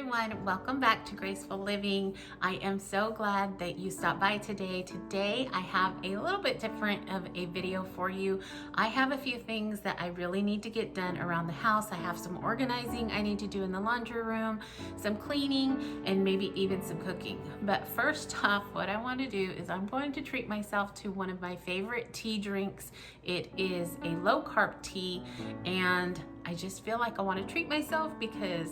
everyone, welcome back to Graceful Living. I am so glad that you stopped by today. Today I have a little bit different of a video for you. I have a few things that I really need to get done around the house. I have some organizing I need to do in the laundry room, some cleaning, and maybe even some cooking. But first off, what I want to do is I'm going to treat myself to one of my favorite tea drinks. It is a low carb tea, and I just feel like I want to treat myself because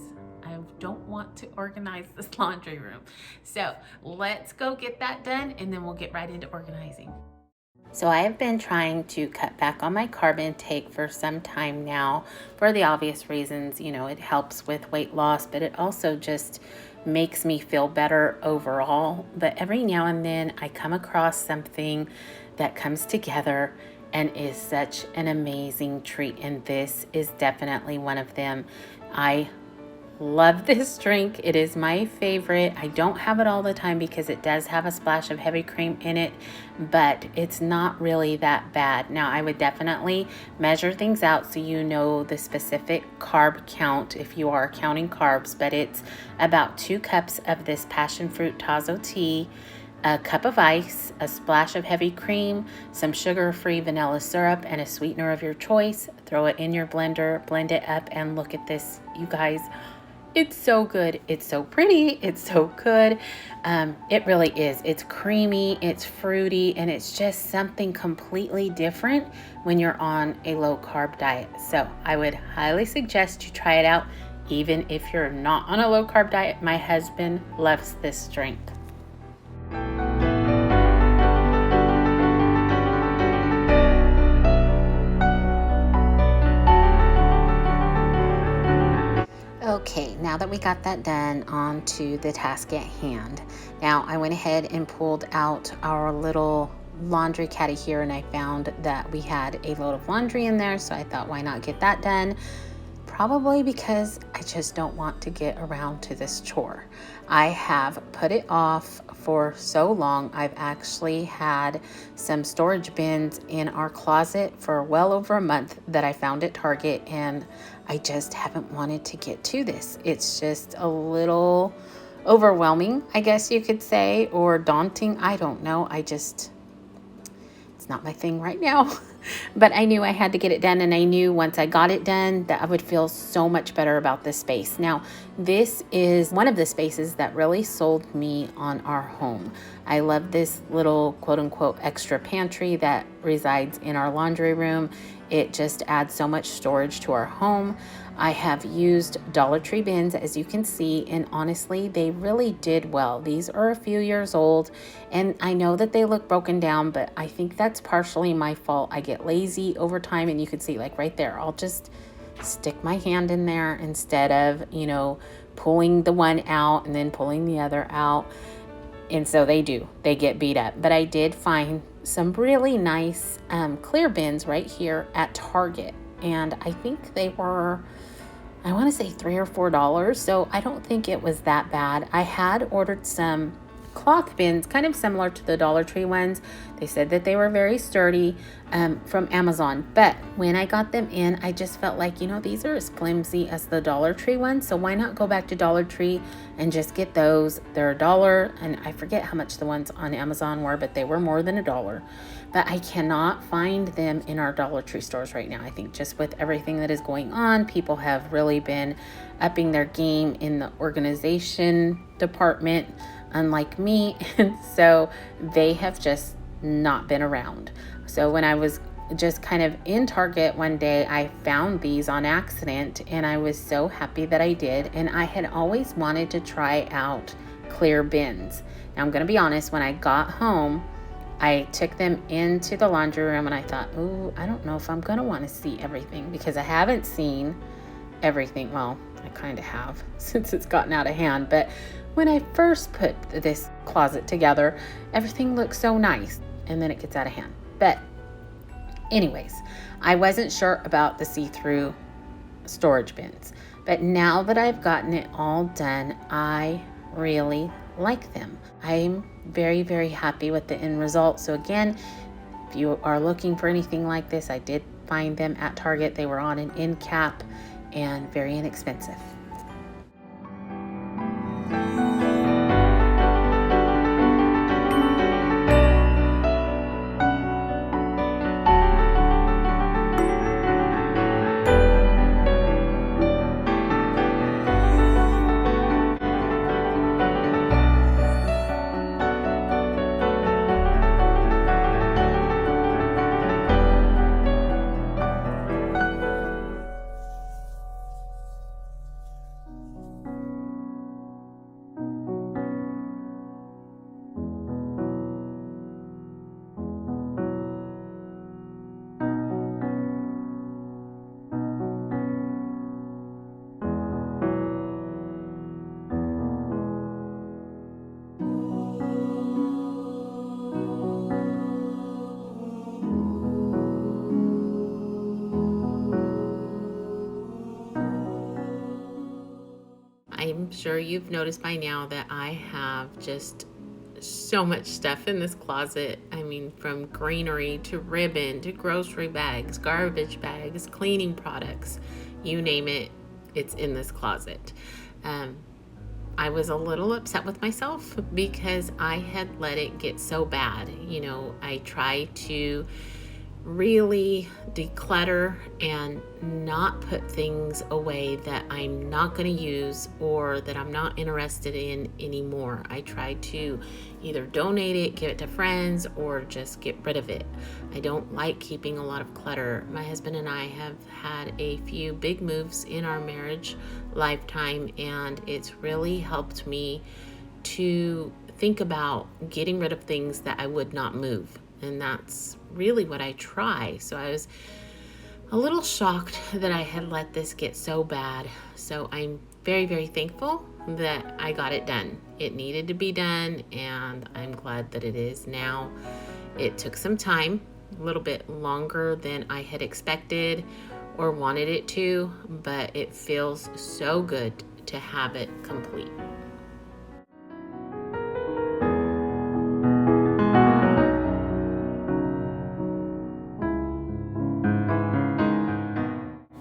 I don't want to organize this laundry room. So let's go get that done and then we'll get right into organizing. So I have been trying to cut back on my carb intake for some time now for the obvious reasons. You know, it helps with weight loss, but it also just makes me feel better overall. But every now and then I come across something that comes together and is such an amazing treat, and this is definitely one of them. I love this drink. It is my favorite. I don't have it all the time because it does have a splash of heavy cream in it, but it's not really that bad. Now, I would definitely measure things out so you know the specific carb count if you are counting carbs, but it's about 2 cups of this passion fruit Tazo tea, a cup of ice, a splash of heavy cream, some sugar-free vanilla syrup, and a sweetener of your choice. Throw it in your blender, blend it up, and look at this, you guys. It's so good. It's so pretty. It's so good. It really is. It's creamy, it's fruity, and it's just something completely different when you're on a low carb diet. So I would highly suggest you try it out, even if you're not on a low carb diet. My husband loves this drink. Okay, now that we got that done, on to the task at hand. Now, I went ahead and pulled out our little laundry caddy here, and I found that we had a load of laundry in there, so I thought, why not get that done? Probably because I just don't want to get around to this chore. I have put it off for so long. I've actually had some storage bins in our closet for well over a month that I found at Target, and I just haven't wanted to get to this. It's just a little overwhelming, I guess you could say, or daunting. I don't know. It's not my thing right now. But I knew I had to get it done, and I knew once I got it done that I would feel so much better about this space. Now, this is one of the spaces that really sold me on our home. I love this little quote-unquote extra pantry that resides in our laundry room. It just adds so much storage to our home. I have used Dollar Tree bins, as you can see, and honestly, they really did well. These are a few years old, and I know that they look broken down, but I think that's partially my fault. I get lazy over time, and you can see, like right there, I'll just stick my hand in there instead of, pulling the one out and then pulling the other out. And so they get beat up. But I did find some really nice clear bins right here at Target, and I think they were, I want to say $3 or $4, so I don't think it was that bad. I had ordered some cloth bins, kind of similar to the Dollar Tree ones. They said that they were very sturdy from Amazon, but when I got them in, I just felt like, these are as flimsy as the Dollar Tree ones, so why not go back to Dollar Tree and just get those? They're $1, and I forget how much the ones on Amazon were, but they were more than $1. But I cannot find them in our Dollar Tree stores right now. I think just with everything that is going on, people have really been upping their game in the organization department, unlike me, and so they have just not been around. So when I was just kind of in Target one day, I found these on accident, and I was so happy that I did. And I had always wanted to try out clear bins. Now, I'm going to be honest, when I got home, I took them into the laundry room, and I thought, ooh, I don't know if I'm going to want to see everything, because I haven't seen everything. Well, I kind of have since it's gotten out of hand, but when I first put this closet together, everything looks so nice, and then it gets out of hand. But anyways, I wasn't sure about the see-through storage bins, but now that I've gotten it all done, I really like them. I'm very, very happy with the end result. So again, if you are looking for anything like this, I did find them at Target. They were on an end cap and very inexpensive. I'm sure you've noticed by now that I have just so much stuff in this closet. I mean, from greenery to ribbon to grocery bags, garbage bags, cleaning products, you name it, it's in this closet. Um, I was a little upset with myself because I had let it get so bad. I tried to really declutter and not put things away that I'm not going to use or that I'm not interested in anymore. I tried to either donate it, give it to friends, or just get rid of it. I don't like keeping a lot of clutter. My husband and I have had a few big moves in our marriage lifetime, and it's really helped me to think about getting rid of things that I would not move. And that's really what I try. So I was a little shocked that I had let this get so bad. So I'm very, very thankful that I got it done. It needed to be done, and I'm glad that it is now. It took some time, a little bit longer than I had expected or wanted it to, but it feels so good to have it complete.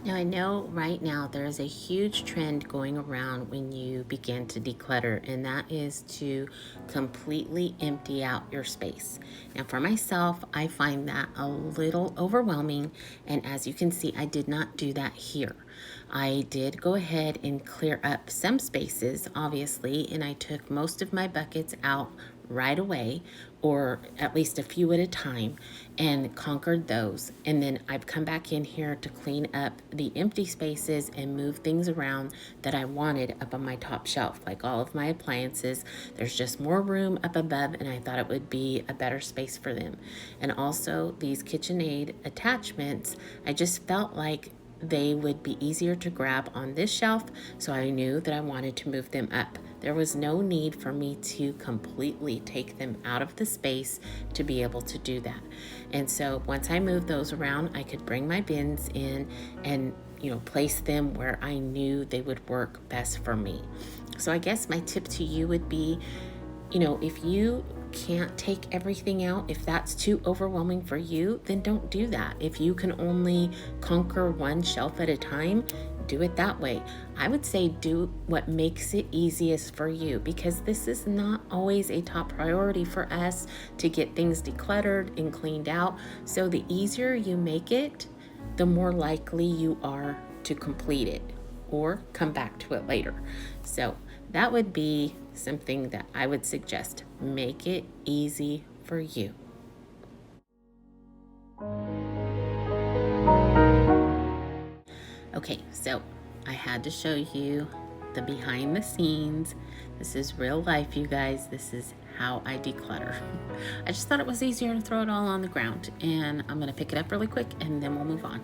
Now, I know right now there is a huge trend going around when you begin to declutter, and that is to completely empty out your space. Now, for myself, I find that a little overwhelming, and as you can see, I did not do that here. I did go ahead and clear up some spaces, obviously, and I took most of my buckets out right away, or at least a few at a time, and conquered those. And then I've come back in here to clean up the empty spaces and move things around that I wanted up on my top shelf, like all of my appliances. There's just more room up above, and I thought it would be a better space for them. And also these KitchenAid attachments, I just felt like they would be easier to grab on this shelf, so I knew that I wanted to move them up. There was no need for me to completely take them out of the space to be able to do that. And so once I moved those around, I could bring my bins in and place them where I knew they would work best for me. So I guess my tip to you would be, if you can't take everything out, if that's too overwhelming for you, then don't do that. If you can only conquer one shelf at a time, do it that way. I would say do what makes it easiest for you, because this is not always a top priority for us to get things decluttered and cleaned out. So the easier you make it, the more likely you are to complete it or come back to it later. So that would be something that I would suggest. Make it easy for you. Okay, so I had to show you the behind the scenes. This is real life, you guys. This is how I declutter. I just thought it was easier to throw it all on the ground, and I'm gonna pick it up really quick and then we'll move on.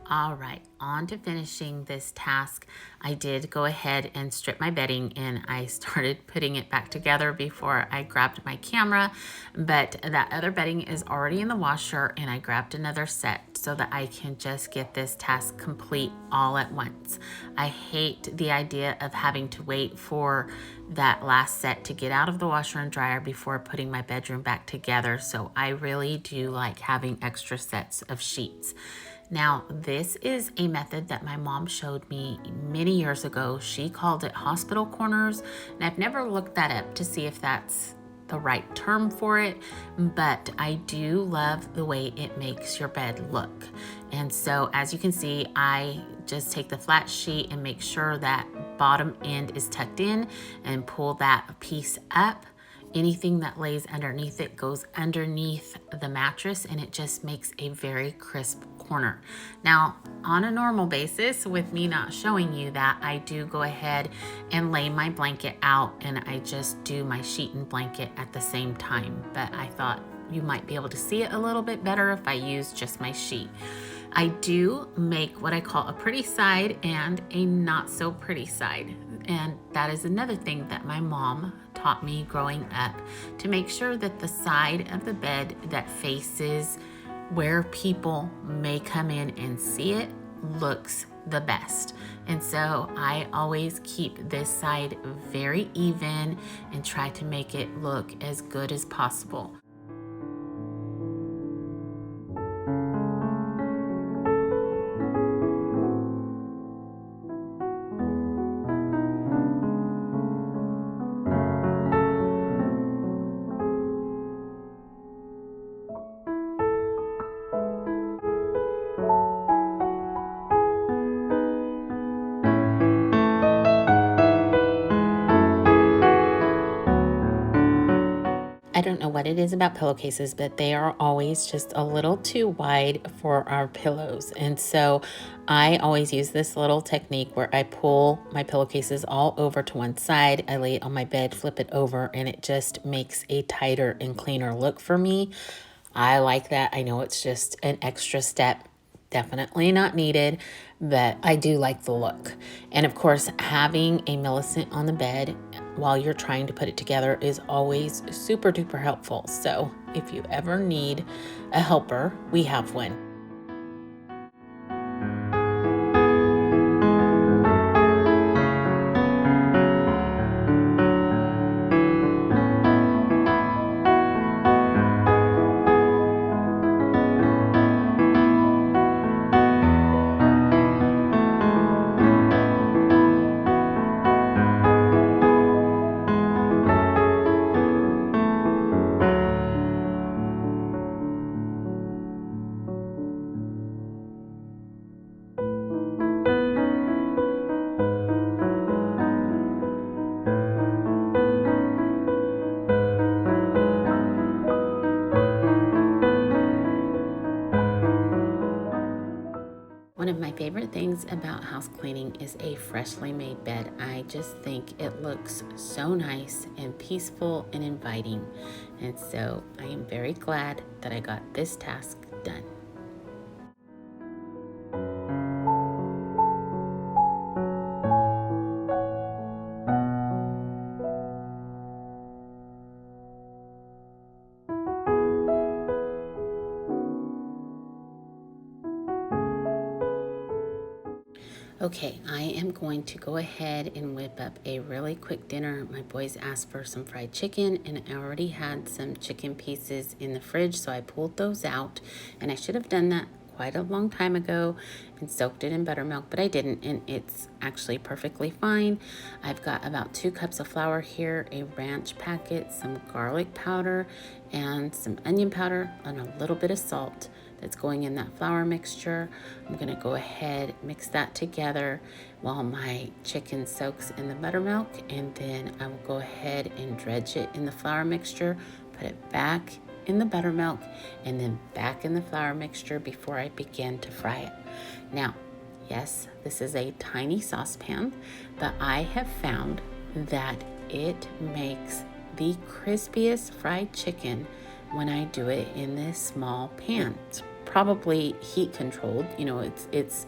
All right, on to finishing this task. I did go ahead and strip my bedding, and I started putting it back together before I grabbed my camera, but that other bedding is already in the washer, and I grabbed another set so that I can just get this task complete all at once. I hate the idea of having to wait for that last set to get out of the washer and dryer before putting my bedroom back together, so I really do like having extra sets of sheets. Now, this is a method that my mom showed me many years ago. She called it hospital corners, and I've never looked that up to see if that's the right term for it, but I do love the way it makes your bed look. And so as you can see, I just take the flat sheet and make sure that bottom end is tucked in and pull that piece up. Anything that lays underneath it goes underneath the mattress, and it just makes a very crisp corner. Now, on a normal basis, with me not showing you that, I do go ahead and lay my blanket out, and I just do my sheet and blanket at the same time. But I thought you might be able to see it a little bit better if I use just my sheet. I do make what I call a pretty side and a not so pretty side. And that is another thing that my mom taught me growing up, to make sure that the side of the bed that faces where people may come in and see it looks the best. And so I always keep this side very even and try to make it look as good as possible. I don't know what it is about pillowcases, but they are always just a little too wide for our pillows. And so I always use this little technique where I pull my pillowcases all over to one side. I lay it on my bed, flip it over, and it just makes a tighter and cleaner look for me. I like that. I know it's just an extra step. Definitely not needed, but I do like the look. And of course, having a Millicent on the bed while you're trying to put it together is always super duper helpful. So if you ever need a helper, we have one. One of my favorite things about house cleaning is a freshly made bed. I just think it looks so nice and peaceful and inviting. And so I am very glad that I got this task done. Okay, I am going to go ahead and whip up a really quick dinner. My boys asked for some fried chicken, and I already had some chicken pieces in the fridge, so I pulled those out. And I should have done that quite a long time ago and soaked it in buttermilk, but I didn't, and it's actually perfectly fine. I've got about 2 cups of flour here, a ranch packet, some garlic powder, and some onion powder, and a little bit of salt that's going in that flour mixture. I'm gonna go ahead, mix that together while my chicken soaks in the buttermilk, and then I will go ahead and dredge it in the flour mixture, put it back in the buttermilk, and then back in the flour mixture before I begin to fry it. Now, yes, this is a tiny saucepan, but I have found that it makes the crispiest fried chicken when I do it in this small pan. It's probably heat controlled, you know, it's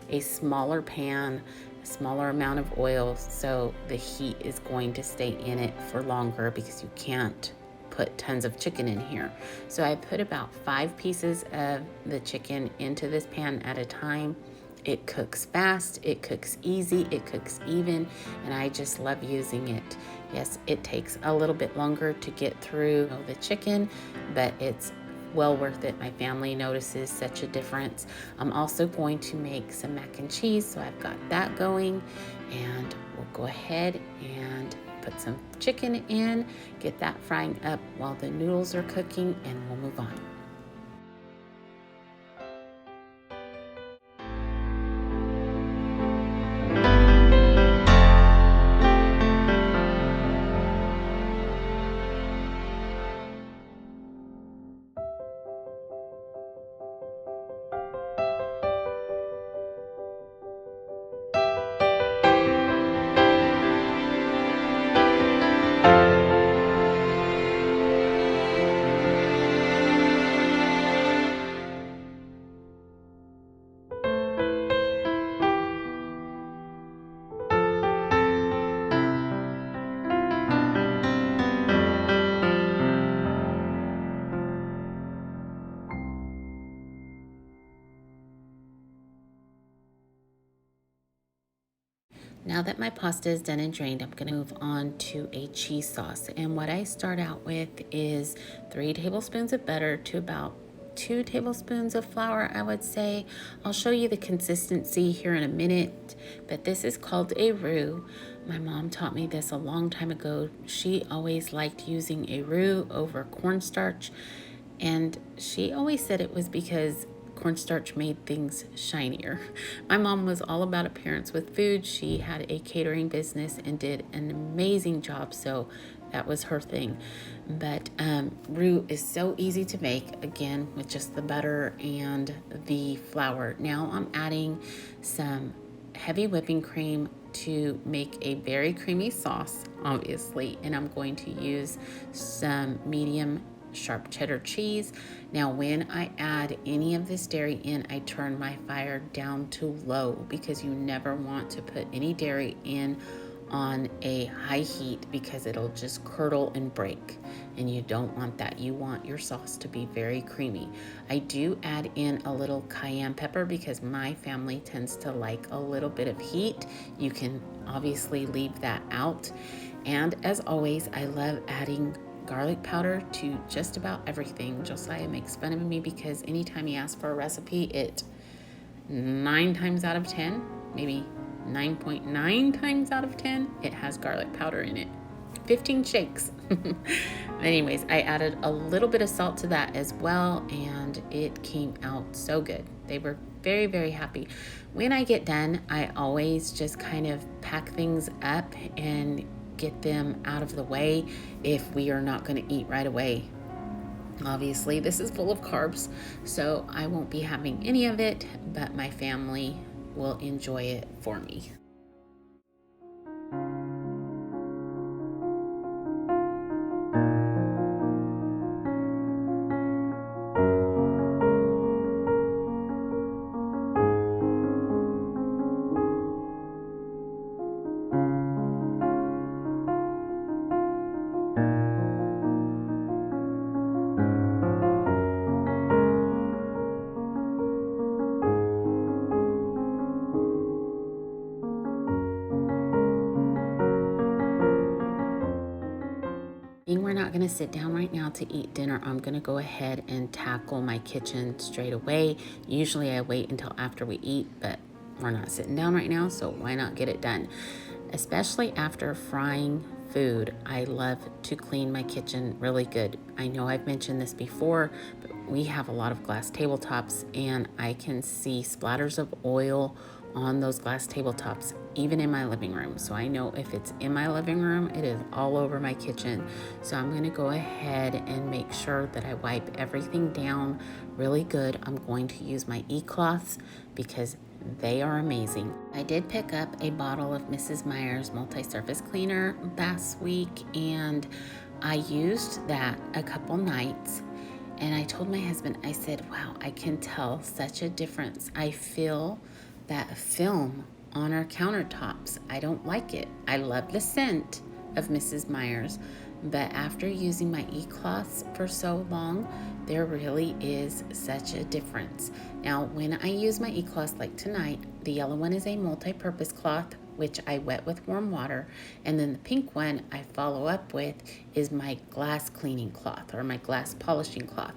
a smaller pan, a smaller amount of oil, so the heat is going to stay in it for longer because you can't put tons of chicken in here. So I put about 5 pieces of the chicken into this pan at a time. It cooks fast, it cooks easy, it cooks even, and I just love using it. Yes, it takes a little bit longer to get through the chicken, but it's well worth it. My family notices such a difference. I'm also going to make some mac and cheese, so I've got that going, and we'll go ahead and put some chicken in, get that frying up while the noodles are cooking, and we'll move on. Now that my pasta is done and drained, I'm going to move on to a cheese sauce. And what I start out with is 3 tablespoons of butter to about 2 tablespoons of flour, I would say. I'll show you the consistency here in a minute, but this is called a roux. My mom taught me this a long time ago. She always liked using a roux over cornstarch, and she always said it was because cornstarch made things shinier. My mom was all about appearance with food. She had a catering business and did an amazing job, so that was her thing. But roux is so easy to make, again, with just the butter and the flour. Now I'm adding some heavy whipping cream to make a very creamy sauce, obviously, and I'm going to use some medium sharp cheddar cheese. Now when I add any of this dairy in, I turn my fire down to low, because you never want to put any dairy in on a high heat, because it'll just curdle and break, and you don't want that. You want your sauce to be very creamy. I do add in a little cayenne pepper because my family tends to like a little bit of heat. You can obviously leave that out. And as always, I love adding garlic powder to just about everything. Josiah makes fun of me because anytime he asks for a recipe, it 9 times out of 10, maybe 9.9 times out of 10, it has garlic powder in it. 15 shakes. Anyways, I added a little bit of salt to that as well, and it came out so good. They were very, very happy. When I get done, I always just kind of pack things up and get them out of the way if we are not going to eat right away. Obviously, this is full of carbs, so I won't be having any of it, but my family will enjoy it for me. We're not going to sit down right now to eat dinner. I'm going to go ahead and tackle my kitchen straight away. Usually I wait until after we eat, but we're not sitting down right now, so why not get it done? Especially after frying food, I love to clean my kitchen really good. I know I've mentioned this before, but we have a lot of glass tabletops, and I can see splatters of oil on those glass tabletops, even in my living room. So I know if it's in my living room, it is all over my kitchen. So I'm gonna go ahead and make sure that I wipe everything down really good. I'm going to use my e-cloths because they are amazing. I did pick up a bottle of Mrs. Meyer's multi-surface cleaner last week, and I used that a couple nights. And I told my husband, I said, wow, I can tell such a difference. I feel that film on our countertops. I don't like it. I love the scent of Mrs. Meyer's, but after using my e-cloths for so long, there really is such a difference. Now, when I use my e-cloths like tonight, the yellow one is a multi-purpose cloth, which I wet with warm water, and then the pink one I follow up with is my glass cleaning cloth or my glass polishing cloth.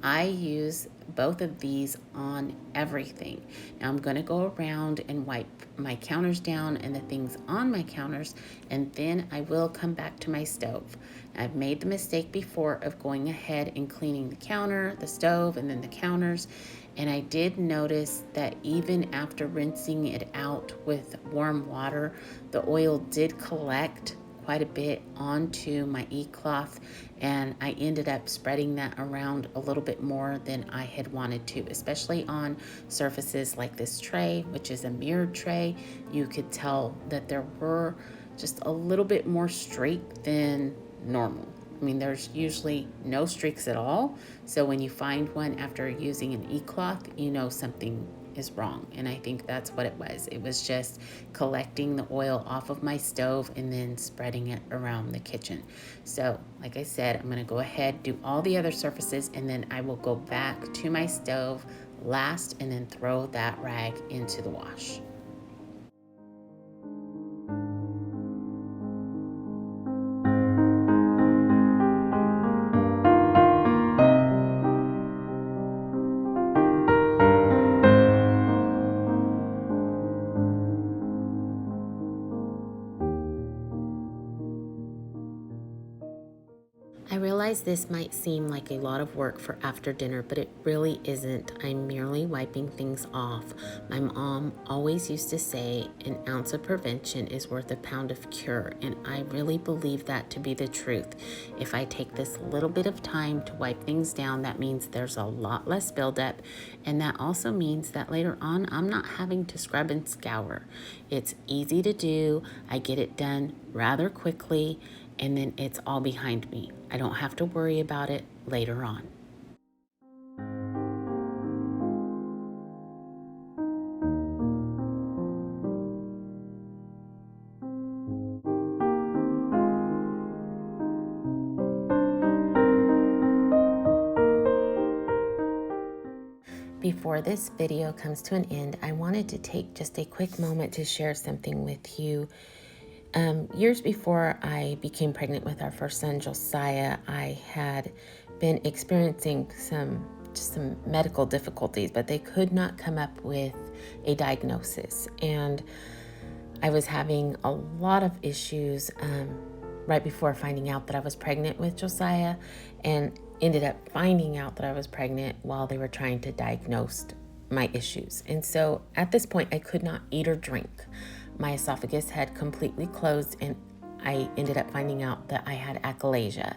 I use both of these on everything. Now I'm going to go around and wipe my counters down and the things on my counters, and then I will come back to my stove. I've made the mistake before of going ahead and cleaning the counter, the stove, and then the counters. And I did notice that even after rinsing it out with warm water, the oil did collect quite a bit onto my e-cloth, and I ended up spreading that around a little bit more than I had wanted to, especially on surfaces like this tray, which is a mirrored tray. You could tell that there were just a little bit more streak than normal. I mean, there's usually no streaks at all. So when you find one after using an e-cloth, you know something is wrong. And I think that's what it was. It was just collecting the oil off of my stove and then spreading it around the kitchen. So like I said, I'm going to go ahead, do all the other surfaces, and then I will go back to my stove last and then throw that rag into the wash. I realize this might seem like a lot of work for after dinner, but it really isn't. I'm merely wiping things off. My mom always used to say an ounce of prevention is worth a pound of cure, and I really believe that to be the truth. If I take this little bit of time to wipe things down, that means there's a lot less buildup, and that also means that later on I'm not having to scrub and scour. It's easy to do. I get it done rather quickly, and then it's all behind me. I don't have to worry about it later on. Before this video comes to an end, I wanted to take just a quick moment to share something with you. Years before I became pregnant with our first son, Josiah, I had been experiencing some medical difficulties, but they could not come up with a diagnosis. And I was having a lot of issues right before finding out that I was pregnant with Josiah, and ended up finding out that I was pregnant while they were trying to diagnose my issues. And so at this point, I could not eat or drink. My esophagus had completely closed, and I ended up finding out that I had achalasia.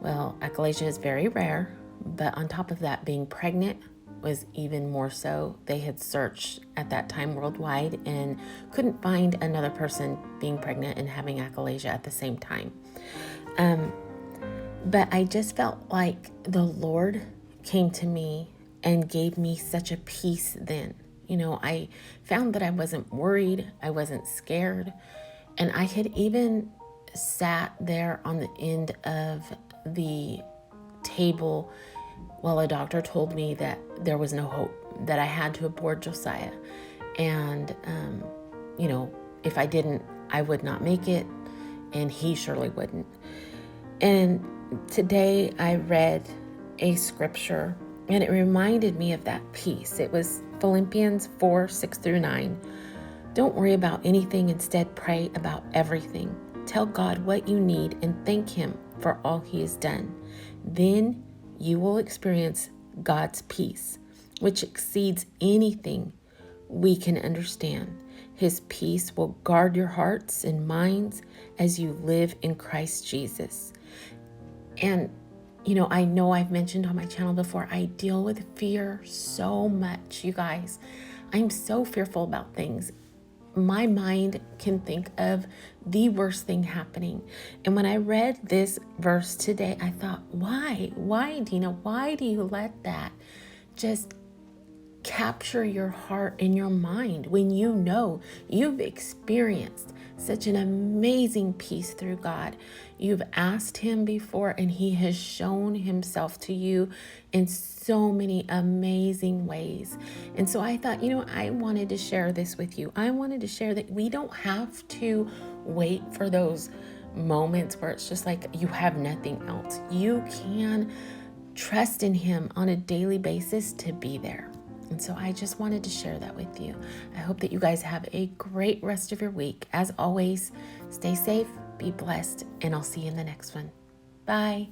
Well, achalasia is very rare, but on top of that, being pregnant was even more so. They had searched at that time worldwide and couldn't find another person being pregnant and having achalasia at the same time. But I just felt like the Lord came to me and gave me such a peace then. You know, I found that I wasn't worried, I wasn't scared, and I had even sat there on the end of the table while a doctor told me that there was no hope, that I had to abort Josiah. And, you know, if I didn't, I would not make it, and he surely wouldn't. And today I read a scripture, and it reminded me of that peace. It was Philippians 4:6-9. Don't worry about anything. Instead, pray about everything. Tell God what you need and thank Him for all He has done. Then you will experience God's peace, which exceeds anything we can understand. His peace will guard your hearts and minds as you live in Christ Jesus. And you know I've mentioned on my channel before, I deal with fear so much, you guys. I'm so fearful about things. My mind can think of the worst thing happening. And when I read this verse today, I thought, why, Dina, why do you let that just capture your heart and your mind when you know you've experienced such an amazing peace through God? You've asked Him before, and He has shown Himself to you in so many amazing ways. And so I thought, I wanted to share this with you. I wanted to share that we don't have to wait for those moments where it's just like you have nothing else. You can trust in Him on a daily basis to be there. And so I just wanted to share that with you. I hope that you guys have a great rest of your week. As always, stay safe, be blessed, and I'll see you in the next one. Bye.